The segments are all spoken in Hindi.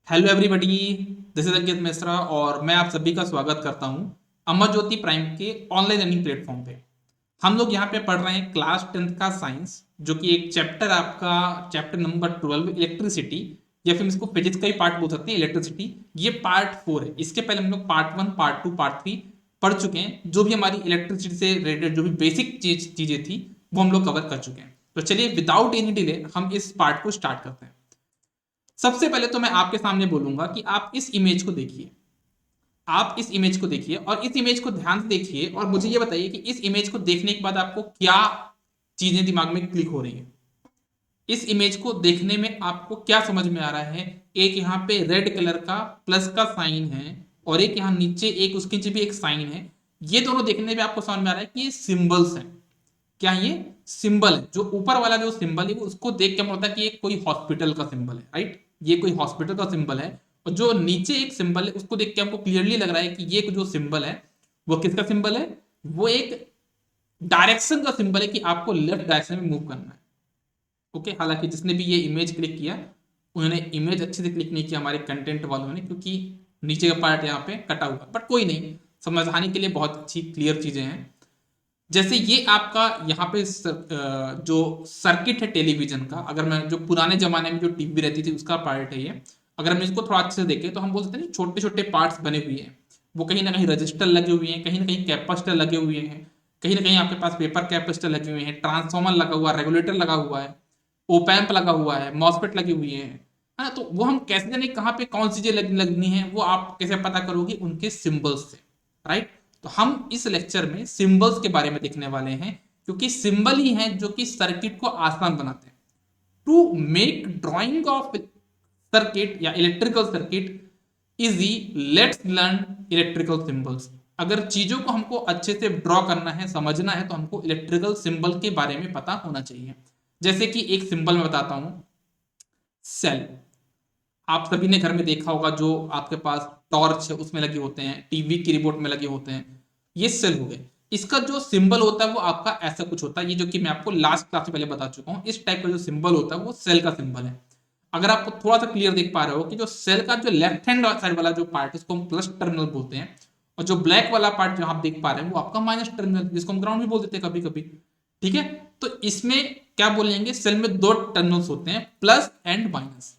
हेलो एवरीबॉडी, दिस इज अंकित मिश्रा और मैं आप सभी का स्वागत करता हूं अमर ज्योति प्राइम के ऑनलाइन लर्निंग प्लेटफॉर्म पे। हम लोग यहाँ पे पढ़ रहे हैं क्लास 10th का साइंस, जो कि एक चैप्टर आपका चैप्टर नंबर 12 इलेक्ट्रिसिटी, या फिर इसको फिजिक्स का ही पार्ट बोल सकते हैं इलेक्ट्रिसिटी। ये पार्ट 4 है। इसके पहले हम लोग पार्ट 1, पार्ट 2, पार्ट 3 पढ़ चुके हैं। जो भी हमारी इलेक्ट्रिसिटी से रिलेटेड जो भी बेसिक चीजें थी वो हम लोग कवर कर चुके हैं। तो चलिए विदाउट एनी डिले हम इस पार्ट को स्टार्ट करते हैं। सबसे पहले तो मैं आपके सामने बोलूंगा कि आप इस इमेज को देखिए। आप इस इमेज को देखिए और इस इमेज को ध्यान से देखिए और मुझे ये बताइए कि इस इमेज को देखने के बाद आपको क्या चीजें दिमाग में क्लिक हो रही हैं। इस इमेज को देखने में आपको क्या समझ में आ रहा है? एक यहाँ पे रेड कलर का प्लस का साइन है और एक यहाँ नीचे एक उसके नीचे भी एक साइन है। ये दोनों देखने में आपको समझ में आ रहा है कि ये सिंबल्स हैं। क्या ये सिंबल है? जो ऊपर वाला जो सिंबल है वो उसको देख के हमें होता है कि ये कोई हॉस्पिटल का सिंबल है, राइट? ये कोई हॉस्पिटल का सिंबल है। और जो नीचे एक सिंबल है उसको देख के हमको क्लियरली लग रहा है कि ये जो सिंबल है वो किसका सिंबल है? वो एक डायरेक्शन का सिंबल है कि आपको लेफ्ट डायरेक्शन में मूव करना है। ओके, हालांकि जिसने भी ये इमेज क्लिक किया उन्होंने इमेज अच्छे से क्लिक नहीं किया हमारे कंटेंट वालों ने, क्योंकि नीचे का पार्ट यहाँ पे कटा हुआ, बट कोई नहीं, समझाने के लिए बहुत अच्छी क्लियर चीजें हैं। जैसे ये आपका यहाँ पे जो सर्किट है टेलीविजन का, अगर मैं जो पुराने जमाने में जो टीवी रहती थी उसका पार्ट है ये। अगर हम इसको थोड़ा अच्छे से देखें तो हम बोल सकते हैं छोटे छोटे पार्ट्स बने हुए हैं। वो कहीं ना कहीं रजिस्टर लगे हुए हैं, कहीं ना कहीं कैपेसिटर लगे हुए हैं, कहीं ना कहीं आपके पास पेपर कैपेसिटर लगे हुए हैं, ट्रांसफॉर्मर लगा हुआ है, रेगुलेटर लगा हुआ है, ओपैम्प लगा हुआ है, मॉसफेट लगी हुई है। हाँ, तो वो हम कैसे जाने कहाँ पे कौन सी चीजें लगनी है, वो आप कैसे पता करोगे? उनके सिंबल्स से, राइट? तो हम इस लेक्चर में सिंबल्स के बारे में देखने वाले हैं, क्योंकि सिंबल ही हैं जो कि सर्किट को आसान बनाते हैं। To make drawing of circuit या electrical circuit easy, let's learn electrical symbols. अगर चीजों को हमको अच्छे से ड्रॉ करना है, समझना है, तो हमको इलेक्ट्रिकल सिंबल के बारे में पता होना चाहिए। जैसे कि एक सिंबल मैं बताता हूं, सेल। आप सभी ने घर में देखा होगा, जो आपके पास टॉर्च है उसमें लगे होते हैं, टीवी की रिमोट में लगे होते हैं, ये सेल हो गए। इसका जो सिंबल होता है वो आपका ऐसा कुछ होता है, ये जो कि मैं आपको लास्ट क्लास में पहले बता चुका हूं। इस टाइप का जो सिंबल होता है वो सेल का सिंबल है। अगर आप थोड़ा सा क्लियर देख पा रहे हो कि जो सेल का जो लेफ्ट हैंड साइड वाला जो पार्ट है उसको हम प्लस टर्मिनल बोलते हैं, और जो ब्लैक वाला पार्ट जो आप देख पा रहे हैं वो आपका माइनस टर्मिनल, जिसको हम ग्राउंड भी बोल देते हैं कभी कभी। ठीक है, तो इसमें क्या बोलेंगे? सेल में दो टर्मिनल्स होते हैं, प्लस एंड माइनस।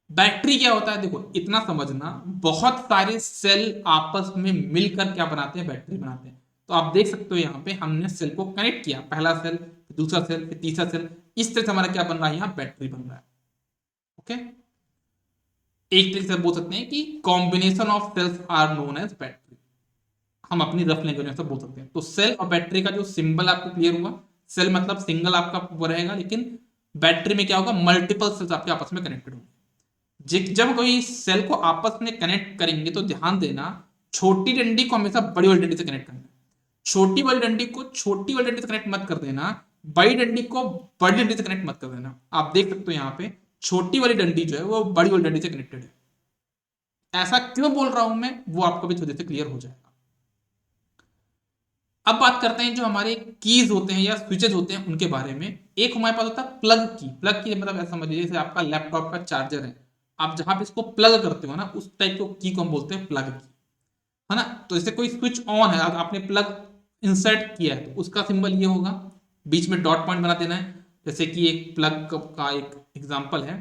बैटरी क्या होता है? देखो, इतना समझना, बहुत सारे सेल आपस में मिलकर क्या बनाते हैं? बैटरी बनाते हैं। तो आप देख सकते हो यहाँ पे हमने सेल को कनेक्ट किया, पहला सेल, दूसरा सेल, फिर तीसरा सेल। इस तरह से हमारा क्या बन रहा है? यहाँ बैटरी बन रहा है। ओके, एक तरीके से बोल सकते हैं कि combination of cells are known as battery. हम अपनी रफ लैंग्वेज में सब बोल सकते हैं। तो सेल और बैटरी का जो सिंबल आपको क्लियर हुआ। सेल मतलब सिंगल आपका वो रहेगा, लेकिन बैटरी में क्या होगा? मल्टीपल सेल्स आपके आपस में कनेक्टेड होंगे। जब कोई सेल को आपस में कनेक्ट करेंगे तो ध्यान देना, छोटी डंडी को हमेशा बड़ी वाली डंडी से कनेक्ट करना है। छोटी वाली डंडी को छोटी वाली डंडी से कनेक्ट मत कर देना, बड़ी डंडी को बड़ी डंडी से कनेक्ट मत कर देना। आप देख सकते हो यहाँ पे छोटी वाली डंडी जो है वो बड़ी वाली डंडी से कनेक्टेड है। ऐसा क्यों बोल रहा हूं मैं, वो आपको भी थोड़ी देर से क्लियर हो जाएगा। अब बात करते हैं जो हमारे कीज होते हैं या स्विचेस होते हैं उनके बारे में। एक हमारे पास होता है प्लग की। प्लग की मतलब ऐसा समझ लीजिए जैसे आपका लैपटॉप का चार्जर है, आप जहां पे इसको प्लग करते हो ना, उस टाइप की को हम बोलते हैं प्लग की, है ना? तो जैसे कोई स्विच ऑन है, आपने प्लग इंसर्ट किया है तो उसका सिंबल ये होगा, बीच में डॉट पॉइंट बना देना है। जैसे कि एक प्लग का एक एग्जांपल है,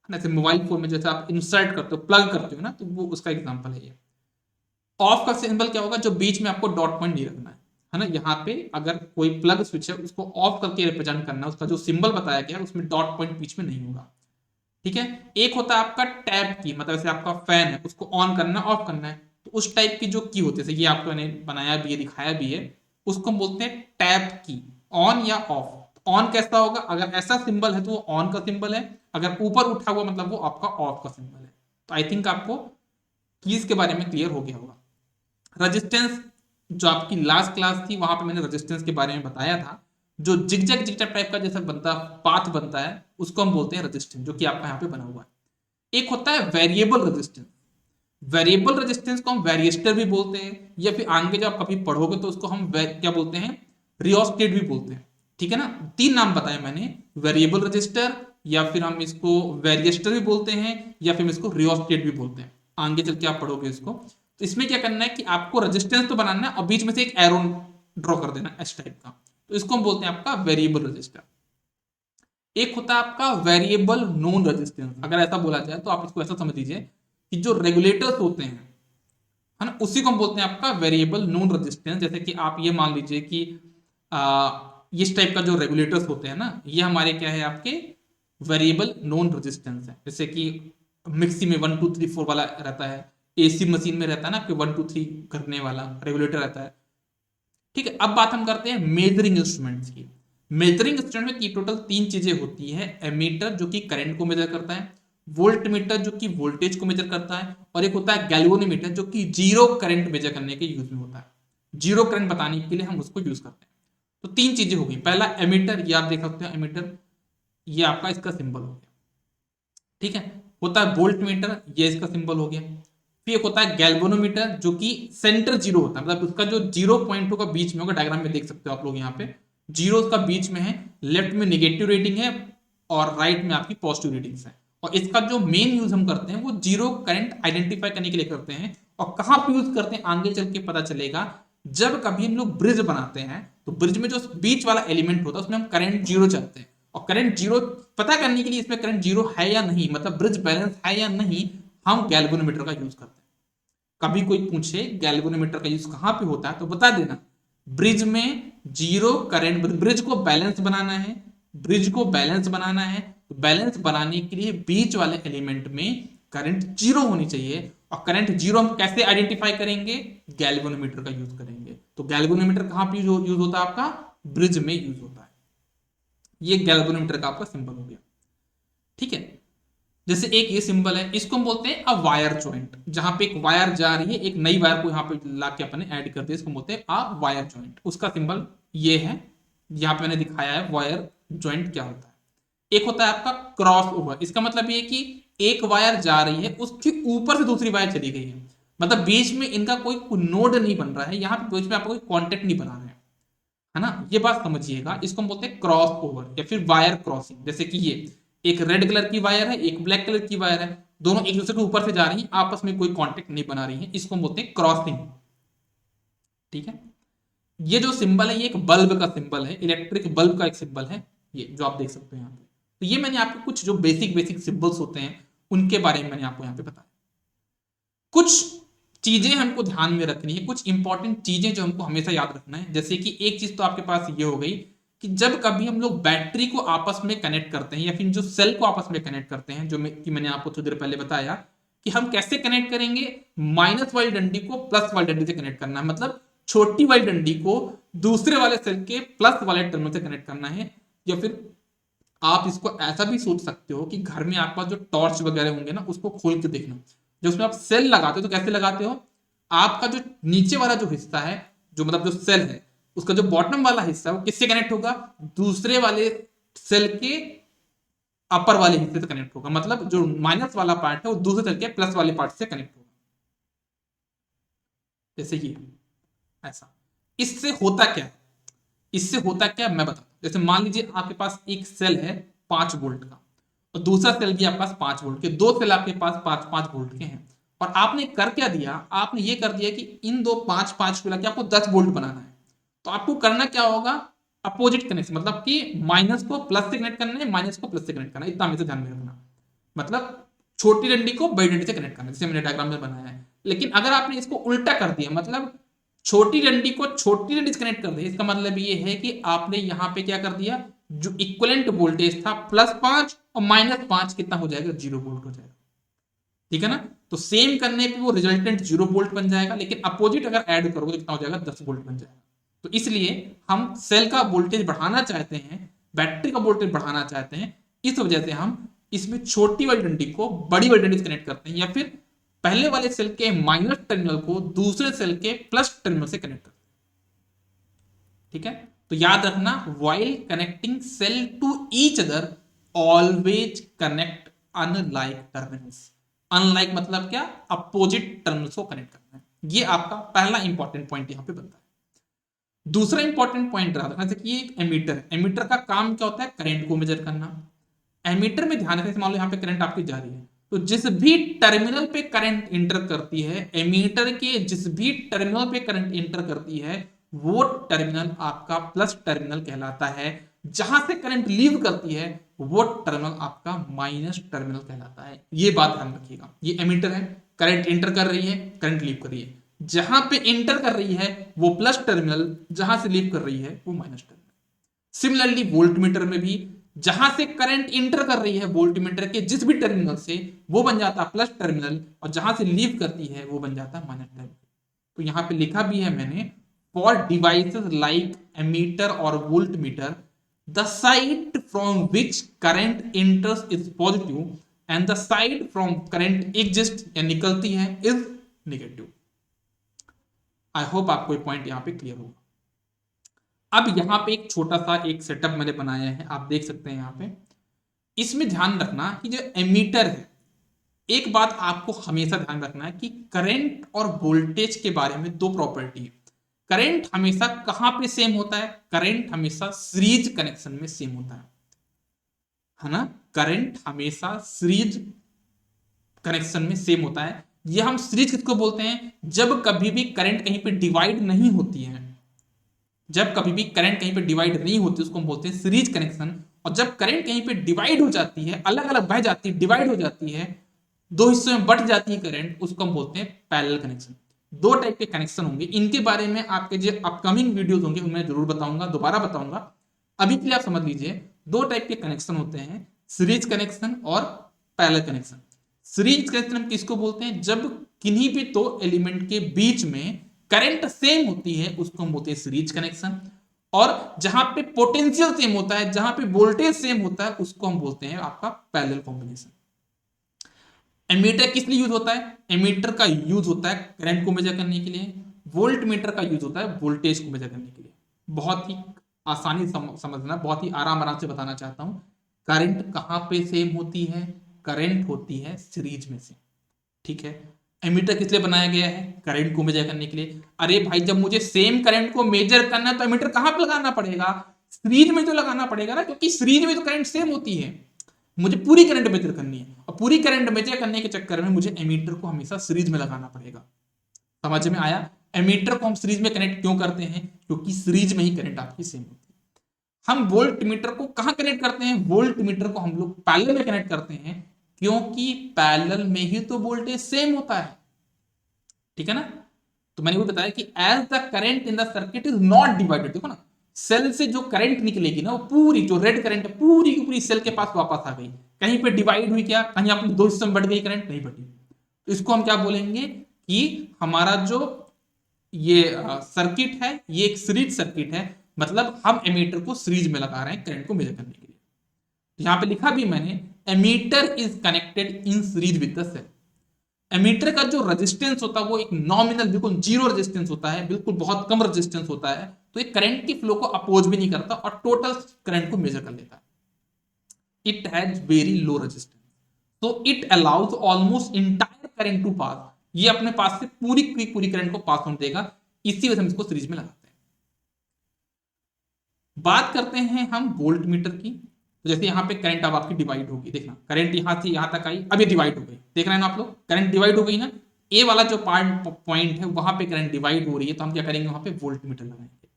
जैसे मोबाइल फोन में जैसे आप इंसर्ट करते हो, प्लग करते हो ना, तो वो उसका एग्जांपल है ये। ऑफ का सिंबल क्या होगा? जो बीच में आपको डॉट पॉइंट नहीं रखना है ना? यहाँ पे अगर कोई प्लग स्विच है उसको ऑफ करके रिप्रेजेंट करना है, उसका जो सिंबल बताया गया उसमें डॉट पॉइंट बीच में नहीं होगा। ठीक है, एक होता है आपका टैब की, मतलब जैसे आपका फैन है उसको ऑन करना ऑफ करना है, तो उस टाइप की जो की होती है, ये आपको ने बनाया भी है, दिखाया भी है, उसको हम बोलते हैं टैब की, ऑन या ऑफ। ऑन कैसा होगा? अगर ऐसा सिंबल है तो वो ऑन का सिंबल है, अगर ऊपर उठा हुआ मतलब वो आपका ऑफ का सिंबल है। तो आई थिंक आपको कीज के बारे में क्लियर हो गया होगा। रजिस्टेंस, जो आपकी लास्ट क्लास थी वहां पे मैंने रजिस्टेंस के बारे में बताया था। जो जिगजैग जिगजैग टाइप का जैसा बनता पाथ बनता है उसको हम बोलते हैं रजिस्टेंस, जो कि आपका यहाँ पे बना हुआ है। एक होता है वेरिएबल रेजिस्टेंस। वेरिएबल रेजिस्टेंस को हम वेरिएस्टर भी बोलते हैं, या फिर आगे जब आप कभी पढ़ोगे तो उसको हम क्या बोलते हैं? रियोस्टेट भी बोलते हैं। ठीक है ना? तीन नाम बताए मैंने, वेरिएबल रजिस्टर, या फिर हम इसको वेरिएस्टर भी बोलते हैं, या फिर हम इसको रियोस्टेट भी बोलते हैं। आगे चल के आप पढ़ोगे इसको। तो इसमें क्या करना है कि आपको रेजिस्टेंस तो बनाना है और बीच में से एक एरो ड्रॉ कर देना एस टाइप का। तो इसको हम बोलते हैं आपका वेरिएबल रेजिस्टर। एक होता है आपका वेरिएबल नोन रेजिस्टेंस। अगर ऐसा बोला जाए तो आप इसको ऐसा समझ लीजिए कि जो रेगुलेटर्स होते हैं, है ना, उसी को हम बोलते हैं आपका वेरिएबल नोन रेजिस्टेंस। जैसे कि आप ये मान लीजिए कि इस टाइप का जो रेगुलेटर्स होते हैं ना, ये हमारे क्या है, आपके वेरिएबल नोन रेजिस्टेंस है। जैसे कि मिक्सी में 1 2 3 4 वाला रहता है, एसी मशीन में रहता है ना आपके 1 2 3 करने वाला रेगुलेटर रहता है। ठीक है, अब बात हम करते हैं मेजरिंग इंस्ट्रूमेंट्स की। मेजरिंग इंस्ट्रूमेंट की टोटल 3 चीजें होती है। एमीटर जो कि करंट को मेजर करता है, वोल्ट मीटर जो कि वोल्टेज को मेजर करता है, और एक होता है गैल्वेनोमीटर जो कि जीरो करंट मेजर करने के यूज में होता है। जीरो करंट बताने के लिए हम उसको यूज करते हैं। तो 3 चीजें हो गई। पहला एमीटर, ये आप देख सकते हो एमीटर, ये आपका इसका सिंबल हो गया। ठीक है, होता है वोल्ट मीटर, ये इसका सिंबल हो गया। फिर एक होता है गैल्वेनोमीटर जो कि सेंटर जीरो होता है, मतलब उसका जो जीरो पॉइंट होगा बीच में होगा, डायग्राम में देख सकते हो आप लोग यहाँ पे जीरो उसका बीच में है, लेफ्ट में नेगेटिव रीडिंग है और राइट में आपकी पॉजिटिव रीडिंग्स है। और इसका जो मेन यूज हम करते हैं वो जीरो करंट आइडेंटिफाई करने के लिए करते हैं। और कहां पे यूज करते हैं आगे चल के पता चलेगा। जब कभी हम लोग ब्रिज बनाते हैं तो ब्रिज में जो बीच वाला एलिमेंट होता है उसमें हम करंट जीरो चाहते हैं, और करंट जीरो पता करने के लिए इसमें करंट जीरो है या नहीं, मतलब ब्रिज बैलेंस है या नहीं, हम गैल्वेनोमीटर का यूज करते हैं। कभी कोई पूछे गैल्वेनोमीटर का यूज कहां पे होता है तो बता देना, ब्रिज में जीरो करंट, ब्रिज को बैलेंस बनाना है, ब्रिज को बैलेंस बनाना है, तो बैलेंस बनाने के लिए बीच वाले एलिमेंट में करंट जीरो होनी चाहिए। और करंट जीरो हम कैसे आइडेंटिफाई करेंगे, गैल्वेनोमीटर का यूज करेंगे। तो गैल्वेनोमीटर कहां पे यूज होता है आपका, ब्रिज में यूज होता है। ये गैल्वेनोमीटर का आपका सिंबल हो गया। ठीक है, जैसे एक ये सिंबल है, इसको हम बोलते हैं अ वायर जॉइंट। जहां पे एक वायर जा रही है, एक नई वायर को यहां पे लाके अपने ऐड कर दिया, इसको बोलते हैं अ वायर जॉइंट। उसका सिंबल ये है, यहां पे मैंने दिखाया है वायर जॉइंट क्या होता है। एक होता है आपका क्रॉस ओवर। इसका मतलब ये कि एक वायर जा रही है, उसके ऊपर से दूसरी वायर चली गई है, मतलब बीच में इनका कोई नोड नहीं बन रहा है, यहां पे बीच में आपको कोई कॉन्टेक्ट नहीं बना रहे हैं, है ना, ये बात समझिएगा। इसको हम बोलते हैं क्रॉस ओवर या फिर वायर क्रॉसिंग। जैसे कि ये एक रेड कलर की वायर है, एक ब्लैक कलर की वायर है, दोनों एक दूसरे के ऊपर से जा रही हैं, आपस में कोई कांटेक्ट नहीं बना रही हैं, इसको हम बोलते हैं क्रॉसिंग। ठीक है, ये जो सिंबल है ये एक बल्ब का सिंबल है, इलेक्ट्रिक बल्ब का एक सिंबल है, ये जो आप देख सकते हो यहाँ पे। तो ये मैंने आपको कुछ जो बेसिक बेसिक सिंबल्स होते हैं उनके बारे में मैंने आपको यहाँ पे बताया। कुछ चीजें हमको ध्यान में रखनी है, कुछ इंपॉर्टेंट चीजें जो हमको हमेशा याद रखना है। जैसे कि एक चीज तो आपके पास ये हो गई कि जब कभी हम लोग बैटरी को आपस में कनेक्ट करते हैं या फिर जो सेल को आपस में कनेक्ट करते हैं, कि मैंने आपको थोड़ी देर पहले बताया कि हम कैसे कनेक्ट करेंगे, माइनस वाली डंडी को प्लस वाली डंडी से कनेक्ट करना है, मतलब छोटी वाली डंडी को दूसरे वाले सेल के प्लस वाले टर्मिनल से कनेक्ट करना है। या फिर आप इसको ऐसा भी सोच सकते हो कि घर में आपके पास जो टॉर्च वगैरह होंगे ना, उसको खोल के देखना, जब उसमें आप सेल लगाते हो तो कैसे लगाते हो, आपका जो नीचे वाला जो हिस्सा है, जो मतलब जो सेल है, उसका जो बॉटम वाला हिस्सा है वो किससे कनेक्ट होगा, दूसरे वाले सेल के अपर वाले हिस्से से कनेक्ट होगा, मतलब जो माइनस वाला पार्ट है वो दूसरे सेल के प्लस वाले पार्ट से कनेक्ट होगा। जैसे ये ऐसा। इससे होता क्या है, इससे होता क्या मैं बताता हूं। जैसे मान लीजिए आपके पास एक सेल है 5 वोल्ट का, और दूसरा सेल भी आपके पास 5 वोल्ट के, दो सेल आपके पास 5 वोल्ट के हैं। और आपने कर क्या दिया, आपने ये कर दिया कि इन दो 5 को लगा आपको 10 वोल्ट बनाना है। तो आपको करना क्या होगा, अपोजिट कनेक्शन, मतलब कि माइनस को प्लस से कनेक्ट करना है, माइनस को प्लस से कनेक्ट करना है, इतना हमेशा ध्यान में रखना। मतलब छोटी डंडी को बड़ी डंडी से कनेक्ट करना, जैसे मैंने डायग्राम में बनाया है। लेकिन अगर आपने इसको उल्टा कर दिया, मतलब छोटी डंडी को छोटी डंडी से कनेक्ट कर दिया, इसका मतलब ये है कि आपने यहां पे क्या कर दिया, जो इक्वलेंट वोल्टेज था +5 और -5 कितना हो जाएगा, 0 वोल्ट हो जाएगा। ठीक है ना, तो सेम करने पे वो रिजल्टेंट 0 वोल्ट बन जाएगा, लेकिन अपोजिट अगर ऐड करोगे तो कितना हो जाएगा, 10 वोल्ट बन जाएगा। तो इसलिए हम सेल का वोल्टेज बढ़ाना चाहते हैं, बैटरी का वोल्टेज बढ़ाना चाहते हैं, इस वजह से हम इसमें छोटी वाली डंडी को बड़ी वाली डंडी से कनेक्ट करते हैं, या फिर पहले वाले सेल के माइनस टर्मिनल को दूसरे सेल के प्लस टर्मिनल से कनेक्ट करते हैं। ठीक है, तो याद रखना, while connecting cell to each other always connect unlike terminals. Unlike मतलब क्या, अपोजिट टर्मिनल्स को कनेक्ट करना है। ये आपका पहला इंपॉर्टेंट पॉइंट यहां पे बनता है। दूसरा इंपॉर्टेंट पॉइंट याद रखना, कि ये एक एमीटर है। एमीटर का काम क्या होता है, करंट को मेजर करना। एमीटर में ध्यान रखें, मान लो यहाँ पे करंट आपकी जा रही है, तो जिस भी टर्मिनल पे करंट इंटर करती है, एमीटर के जिस भी टर्मिनल पे करंट इंटर करती है, वो टर्मिनल आपका प्लस टर्मिनल कहलाता है। जहां से करंट लीव करती है वो टर्मिनल आपका माइनस टर्मिनल कहलाता है। ये बात ध्यान रखिएगा। ये एमीटर है, करंट इंटर कर रही है, करंट लीव कर रही है, जहां पे इंटर कर रही है वो प्लस टर्मिनल, जहां से लीव कर रही है वो माइनस टर्मिनल। सिमिलरली वोल्टमीटर में भी जहां से करंट इंटर कर रही है वोल्टमीटर के जिस भी टर्मिनल से, वो बन जाता है प्लस टर्मिनल, और जहां से लीव करती है वो बन जाता है माइनस टर्मिनल। तो यहां पे लिखा भी है मैंने, फॉर डिवाइसेस लाइक एमीटर और voltmeter the side from which current इंटर्स is positive and the side from current exist या निकलती है इज नेगेटिव। आई होप आपको ये पॉइंट यहां पे क्लियर होगा। अब यहां पे एक छोटा सा एक सेटअप मैंने बनाया है, आप देख सकते हैं यहां पे। इसमें ध्यान रखना कि जो एमीटर है, एक बात आपको हमेशा ध्यान रखना है कि करंट और वोल्टेज के बारे में दो प्रॉपर्टी है। करंट हमेशा कहां पे सेम होता है? करंट हमेशा सीरीज कनेक्शन में सेम होता है ना। करंट हमेशा सीरीज कनेक्शन में सेम होता है। यह हम सीरीज किसको बोलते हैं? जब कभी भी करंट कहीं पे डिवाइड नहीं होती है, जब कभी भी करंट कहीं पे डिवाइड नहीं होती उसको हम बोलते हैं सीरीज कनेक्शन। और जब करंट कहीं पे डिवाइड हो जाती है, अलग अलग बह जाती है, डिवाइड हो जाती है, दो हिस्सों में बट जाती है करंट, उसको हम बोलते हैं पैरेलल कनेक्शन। दो टाइप के कनेक्शन होंगे, इनके बारे में आपके जो अपकमिंग वीडियोस होंगे उनमें जरूर बताऊंगा, दोबारा बताऊंगा। अभी के लिए आप समझ लीजिए, दो टाइप के कनेक्शन होते हैं, सीरीज कनेक्शन और पैरेलल कनेक्शन। सीरीज कनेक्शन हम किसको बोलते हैं? जब किन्हीं भी दो एलिमेंट के बीच में करंट सेम होती है उसको हम बोलते हैं सीरीज कनेक्शन। और जहां पे पोटेंशियल सेम होता है, जहां पे वोल्टेज सेम होता है, उसको हम बोलते हैं आपका पैरेलल कॉम्बिनेशन। एमीटर किस लिए यूज होता है? एमीटर का यूज होता है करंट को मेजर करने के लिए, वोल्ट मीटर का यूज होता है वोल्टेज को मेजर करने के लिए। बहुत ही आसानी समझना, बहुत ही आराम आराम से बताना चाहता हूं। करंट कहां पे सेम होती है? करंट होती है सीरीज में से, ठीक है। एमीटर किस लिए बनाया गया है? करंट को मेजर करने के लिए। अरे भाई, जब मुझे सेम करंट को मेजर करना है तो एमीटर कहां पे लगाना पड़ेगा? सीरीज में तो लगाना पड़ेगा ना, क्योंकि सीरीज में तो करंट सेम होती है। मुझे पूरी करंट मेजर करनी है, और पूरी करंट मेजर करने के चक्कर में मुझे एमीटर को हमेशा सीरीज में लगाना पड़ेगा। समझ में आया? एमीटर को हम सीरीज में कनेक्ट क्यों करते हैं? क्योंकि सीरीज में ही करंट आपकी सेम होती है। हम वोल्ट मीटर को कहां कनेक्ट करते हैं? वोल्ट मीटर को हम लोग पैरेलल में कनेक्ट करते हैं, क्योंकि पैरेलल में ही तो वोल्टेज सेम होता है, ठीक है ना। तो मैंने वो बताया कि as the current in the circuit is not divided, देखो ना, सेल से जो करंट निकलेगी ना, वो पूरी जो रेड करंट है पूरी की पूरी सेल के पास वापस आ गई। कहीं पे डिवाइड हुई क्या? कहीं अपने दो हिस्सों में बढ़ गई करंट? नहीं बढ़ी। तो इसको हम क्या बोलेंगे कि हमारा जो ये सर्किट है ये एक सीरीज सर्किट है, मतलब हम एमीटर को सीरीज में लगा रहे हैं करंट को मेजर करने के लिए। यहां पे लिखा भी मैंने, ammeter is connected in series with the cell. Ammeter का जो रेजिस्टेंस होता है वो एक नॉमिनल, बिल्कुल जीरो रेजिस्टेंस होता है, बिल्कुल बहुत कम रेजिस्टेंस होता है। तो ये करंट की फ्लो को अपोज भी नहीं करता और टोटल करंट को मेजर कर लेता है। It has very low resistance, तो it allows almost entire current to pass. ये अपने पास से पूरी की पूरी करंट को पास होने देगा, इसी वजह से हम इसको सीरीज में लगाते हैं। बात करते हैं हम वोल्ट मीटर की। तो जैसे यहाँ पे करंट अब आपकी डिवाइड होगी, देखना करंट यहां से यहां तक आई, अब ये डिवाइड हो गई, देख रहे हैं ना आप लोग, करंट डिवाइड हो गई ना। ए वाला जो पार्ट पॉइंट है वहां पे करंट डिवाइड हो रही है, तो हम क्या करेंगे? वहां पे वोल्ट मीटर लगाएंगे,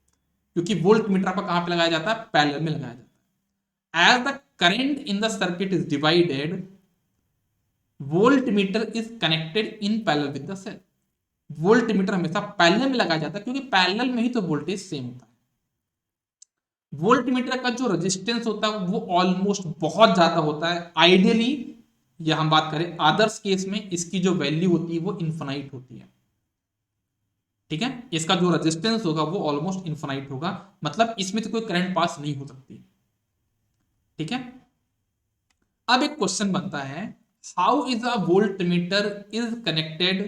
क्योंकि वोल्ट मीटर आपका कहां पे लगाया जाता है? पैरेलल में लगाया जाता है। As the current in the circuit is divided, voltmeter is connected in parallel with the cell. Voltmeter हमेशा पैरेलल में लगाया जाता है, क्योंकि पैरेलल में ही तो वोल्टेज सेम होता है। वोल्ट मीटर का जो रेजिस्टेंस होता है वो ऑलमोस्ट बहुत ज्यादा होता है। आइडियली, या हम बात करें आदर्श केस में, इसकी जो वैल्यू होती है वो इन्फिनाइट होती है, ठीक है। इसका जो रेजिस्टेंस होगा वो ऑलमोस्ट इन्फिनाइट होगा, मतलब इसमें तो कोई करंट पास नहीं हो सकती, ठीक है। अब एक क्वेश्चन बनता है, how is a voltmeter is connected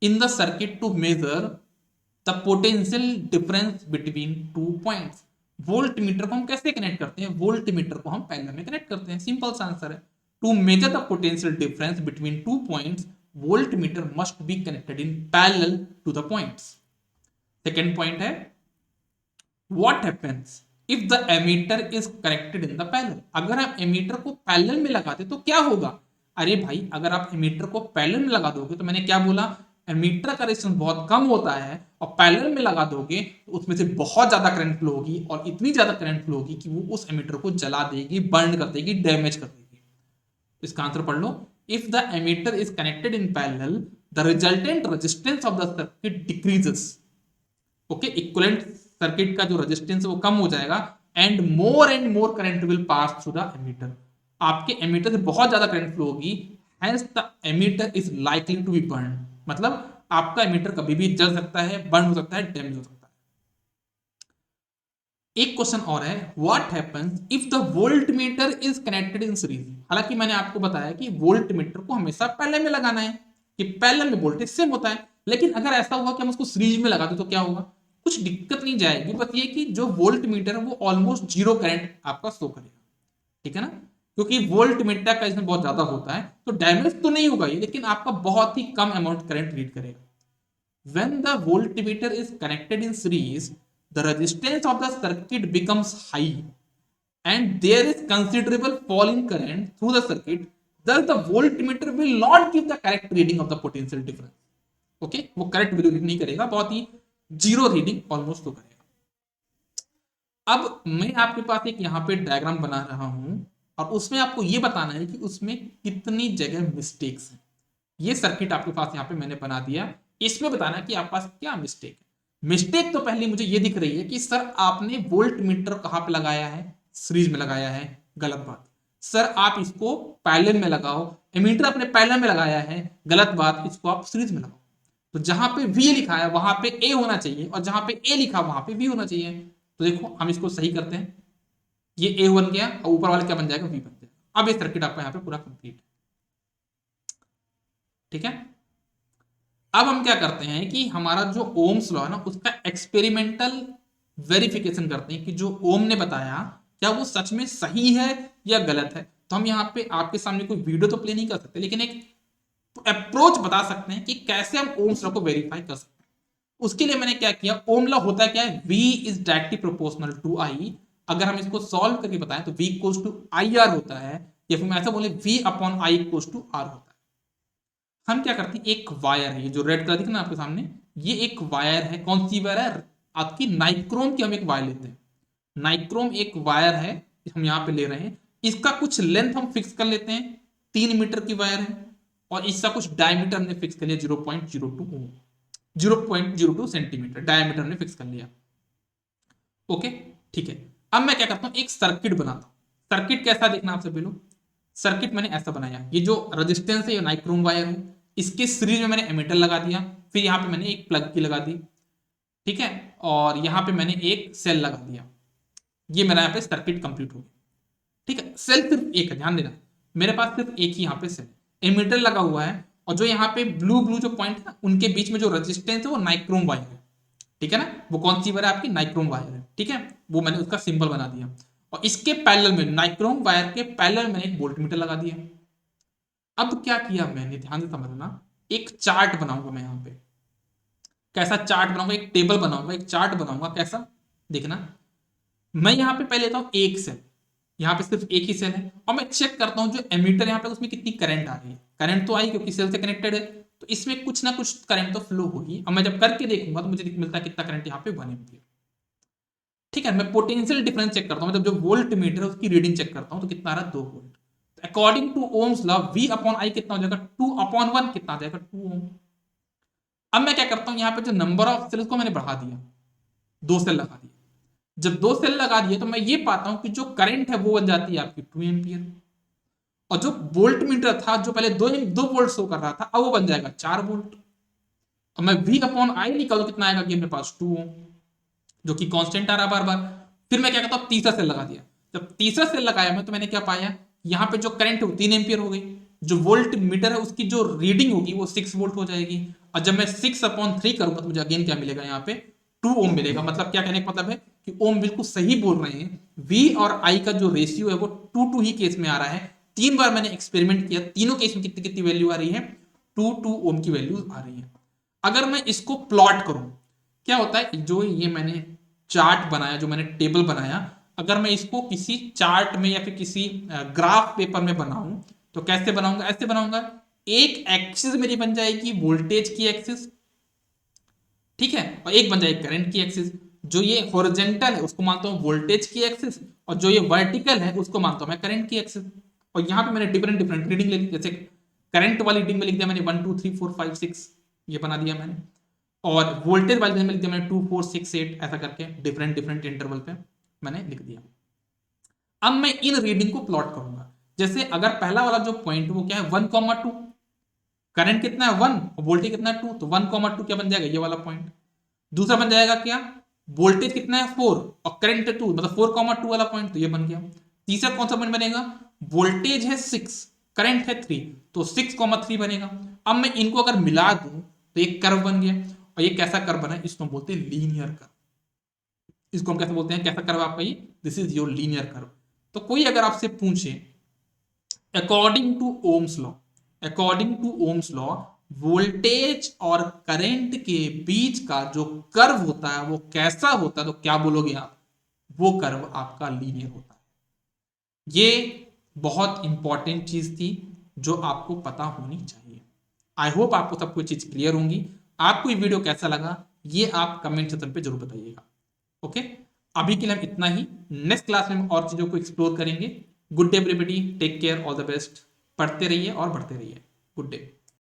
in the circuit to measure the potential difference between two points. Voltmeter को हम कैसे कनेक्ट करते हैं? वोल्ट मीटर को हम पैरेलल में कनेक्ट करते हैं, सिंपल सा आंसर है। To measure the potential difference between two points, voltmeter must be connected in parallel to the points. Second point है, what happens if the ammeter is connected in the parallel, अगर आप एमीटर को पैरेलल में लगाते तो क्या होगा? अरे भाई, अगर आप एमीटर को पैरेलल में लगा दोगे तो मैंने क्या बोला, एमीटर का रेजिस्टेंस बहुत कम होता है और पैरेलल में लगा दोगे तो उसमें से बहुत ज्यादा करंट फ्लो होगी और इतनी ज्यादा करंट फ्लो होगी कि वो उस एमीटर को जला देगी, बर्न कर देगी, डैमेज कर देगी। इसका आंसर पढ़ लो, if the ammeter is connected in parallel the resultant resistance of the circuit decreases. Okay, equivalent circuit का जो रेजिस्टेंस है वो कम हो जाएगा and more current will pass through the ammeter. आपके एमीटर से बहुत ज्यादा करंट फ्लो होगी, hence the ammeter is likely to be burn. मतलब आपका एमीटर कभी भी जल सकता है, बर्न हो सकता है, डैमेज हो सकता है। एक क्वेश्चन और है, what happens if the voltmeter is connected in series. हालांकि मैंने आपको बताया कि वोल्टमीटर को हमेशा पैरेलल में लगाना है कि पैरेलल में वोल्टेज सेम होता है, लेकिन अगर ऐसा हुआ कि हम उसको सीरीज में लगा दे तो क्या होगा? कुछ दिक्कत नहीं जाएगी, बस ये कि जो वोल्ट मीटर है वो ऑलमोस्ट जीरो करंट आपका शो करेगा, ठीक है ना, क्योंकि वोल्ट मीटर का इसमें बहुत ज्यादा होता है तो डैमेज तो नहीं होगा ये, लेकिन आपका बहुत ही कम अमाउंट करंट रीड करेगा। when the voltmeter is connected in series the resistance of the circuit becomes high and there is considerable fall in current through the circuit, thus the voltmeter will not give the correct reading of the potential difference। Okay, वो करेक्ट वैल्यू रीड नहीं करेगा, बहुत ही जीरो रीडिंग ऑलमोस्ट तो करेगा। अब मैं आपके पास एक यहाँ पे डायग्राम बना रहा हूं और उसमें आपको ये बताना है कि उसमें कितनी जगह मिस्टेक्स हैं। ये सर्किट आपके पास यहाँ पे मैंने बना दिया, इसमें बताना कि आपके पास क्या मिस्टेक है। मिस्टेक तो पहले मुझे ये दिख रही है कि सर आपने वोल्ट मीटर कहाँ पे लगाया है? सीरीज में लगाया है, गलत बात। सर आप इसको पैरेलल में लगाओ, एमीटर अपने पैरेलल में लगाया है, गलत बात, इसको आप सीरीज में लगाओ। तो जहां पे V लिखा है वहां पे A होना चाहिए और जहां पे A लिखा वहां पे V होना चाहिए। तो देखो हम इसको सही करते हैं, ये A बन गया और ऊपर वाला क्या बन जाएगा? V बन जाएगा। अब ये सर्किट आपका यहाँ पे पूरा कंप्लीट है, ठीक है। अब हम क्या करते हैं कि हमारा जो ओम्स लॉ है ना उसका एक्सपेरिमेंटल वेरिफिकेशन करते हैं कि जो ओम ने बताया क्या वो सच में सही है या गलत है। तो हम यहाँ पे आपके सामने कोई वीडियो तो प्ले नहीं कर सकते, लेकिन एक अप्रोच बता सकते हैं कि कैसे हम ओम्स लॉ को वेरीफाई कर सकते हैं। उसके लिए मैंने क्या किया, ओम लॉ होता क्या है? V is directly proportional to I। अगर हम इसको सॉल्व करके बताएं तो V इक्वल्स टू IR होता है, या फिर मैं ऐसा बोले V upon I equals to R होता है। हम क्या करते हैं, एक वायर है, ये जो रेड कलर दिख ना आपके सामने, ये एक वायर है। कौन सी वायर है? आपकी नाइक्रोम की हम एक वायर लेते हैं। नाइक्रोम एक वायर है, हम यहाँ पे ले रहे हैं, इसका कुछ लेंथ हम फिक्स कर लेते हैं, 3 मीटर की वायर है, और इसका कुछ डायमीटर हमने फिक्स कर लिया 0.02 सेंटीमीटर डायमीटर हमने फिक्स कर लिया। ओके, ठीक है। अब मैं क्या करता हूं, एक सर्किट बनाता हूं। सर्किट कैसा देखना आपसे पहले, सर्किट मैंने ऐसा बनाया, ये जो रेजिस्टेंस है ये नाइक्रोम वायर है, इसके सीरीज में मैंने एमीटर लगा दिया, फिर यहाँ पे मैंने एक प्लग की लगा दी, ठीक है, और यहाँ पे मैंने एक सेल लगा दिया। ये मेरा यहाँ पे सर्किट कंप्लीट हो गया, ठीक है। सेल सिर्फ एक है, ध्यान देना, मेरे पास सिर्फ एक ही यहाँ पे सेल, एमीटर लगा हुआ है, और जो यहाँ पे ब्लू ब्लू जो पॉइंट है ना उनके बीच में जो रेजिस्टेंस है वो नाइक्रोम वायर है, ठीक है ना। वो कौन सी वायर है? आपकी नाइक्रोम वायर है, ठीक है। वो मैंने उसका सिंबल बना दिया, और इसके पैरेलल में नाइक्रोम वायर के पैरेलल मैंने एक वोल्टमीटर लगा दिया। अब क्या किया मैंने, ध्यान से समझना, एक चार्ट बनाऊंगा मैं यहाँ पे। कैसा चार्ट बनाऊंगा? एक टेबल बनाऊंगा, एक चार्ट बनाऊंगा। कैसा देखना, मैं यहाँ पे पहले लेता हूँ एक सेल, यहाँ पे सिर्फ एक ही सेल है, और मैं चेक करता हूँ जो एमीटर यहाँ पे उसमें कितनी करंट आ रही है। करंट तो आई क्योंकि सेल से कनेक्टेड है, तो इसमें कुछ ना कुछ करंट तो फ्लो होगी। अब मैं जब करके देखूंगा तो मुझे मिलता है कितना करंट यहाँ पे 1 एम्पीयर, ठीक है। मैं पोटेंशियल डिफरेंस चेक करता हूँ, मतलब जो वोल्ट मीटर है उसकी रीडिंग चेक करता हूँ तो कितना आ रहा है? 2 volt. According to Ohm's law V upon I कितना हो जाएगा? 2/1 कितना आ जाएगा? 2 ओम। अब मैं क्या करता हूँ, यहाँ पे जो नंबर ऑफ सेल्स को मैंने बढ़ा दिया, 2 सेल लगा दिए। जब 2 सेल लगा दिए तो मैं ये पाता हूँ कि जो करंट है वो बन जाती है आपकी 2 एम्पियर, और जो वोल्ट मीटर था जो पहले 2 वोल्ट शो कर रहा था अब वो बन जाएगा 4 वोल्ट। और मैं V अपॉन I निकालू कितना आएगा कि मेरे पास 2 ओम, जो कि कांस्टेंट आ रहा बार बार। फिर मैं क्या करता हूँ, तीसरा सेल लगा दिया। जब तीसरा सेल लगाया मैं तो मैंने क्या पाया, यहाँ पे जो करंट है वो 3 एम्पियर हो गई, जो वोल्ट मीटर है उसकी जो रीडिंग होगी वो 6 वोल्ट हो जाएगी, और जब मैं 6/3 करूंगा तो मुझे अगेन क्या मिलेगा, यहाँ पे 2 ओम मिलेगा। मतलब क्या कहने का मतलब है कि ओम बिल्कुल सही बोल रहे हैं, V और I का जो रेशियो है वो 2 ही केस में आ रहा है। 3 बार मैंने एक्सपेरिमेंट किया, तीनों केस में कितनी कितनी वैल्यू आ रही है? 2 ओम की वैल्यू आ रही है। अगर मैं इसको प्लॉट करूं क्या होता है, जो ये मैंने चार्ट बनाया, जो मैंने टेबल बनाया, अगर मैं इसको किसी चार्ट में या फिर किसी ग्राफ पेपर में बनाऊं तो कैसे बनाऊंगा? ऐसे बनाऊंगा, एक एक्सिस मेरी बन जाएगी वोल्टेज की एक्सिस, ठीक है, और एक बन जाएगी करंट की एक्सिस। जो ये हॉरिजेंटल है उसको मानता हूं वोल्टेज की एक्सिस, और जो ये वर्टिकल है उसको मानता हूं मैं करंट की एक्सिस। और यहां पे मैंने डिफरेंट डिफरेंट रीडिंग ले ली, जैसे करंट वाली रीडिंग में लिख दिया मैंने 1 2 3 4 5 6, ये बना दिया मैंने। और वोल्टेज वाली रीडिंग में लिख दिया मैंने 2 4 6 8, ऐसा करके डिफरेंट डिफरेंट इंटरवल पे मैंने लिख दिया। अब मैं इन रीडिंग को प्लॉट करूंगा। जैसे अगर पहला वाला जो पॉइंट वो क्या है 1,2, करंट कितना है 1 और वोल्टेज कितना है 2, तो 1,2 क्या बन जाएगा? ये वाला पॉइंट। दूसरा बन जाएगा क्या, वोल्टेज कितना है 4 और करंट है 2, मतलब 4,2 वाला पॉइंट, तो ये बन गया। तीसरा कौन सा पॉइंट बनेगा, वोल्टेज है 6, करंट है 3, तो 6,3 बनेगा। अब मैं इनको अगर मिला दूं तो एक कर्व बन गया। और ये कैसा कर्व बना है? इसको हम बोलते हैं लीनियर कर्व। इसको हम कैसे बोलते हैं, कैसा कर्व आपका ये? This is your linear curve. तो कोई अगर आपसे पूछे according to Ohm's law, according to Ohm's law voltage और करंट के बीच का जो कर्व होता है वो कैसा होता है, तो क्या बोलोगे आप? वो कर्व आपका लीनियर होता है। ये बहुत इंपॉर्टेंट चीज थी जो आपको पता होनी चाहिए। आई होप आपको सब कुछ चीज क्लियर होंगी। आपको ये वीडियो कैसा लगा ये आप कमेंट सेक्शन पे जरूर बताइएगा। ओके, अभी के लिए हम इतना ही। नेक्स्ट क्लास में हम और चीजों को एक्सप्लोर करेंगे। Good day everybody, take care, all the best. पढ़ते रहिए और बढ़ते रहिए। Good day.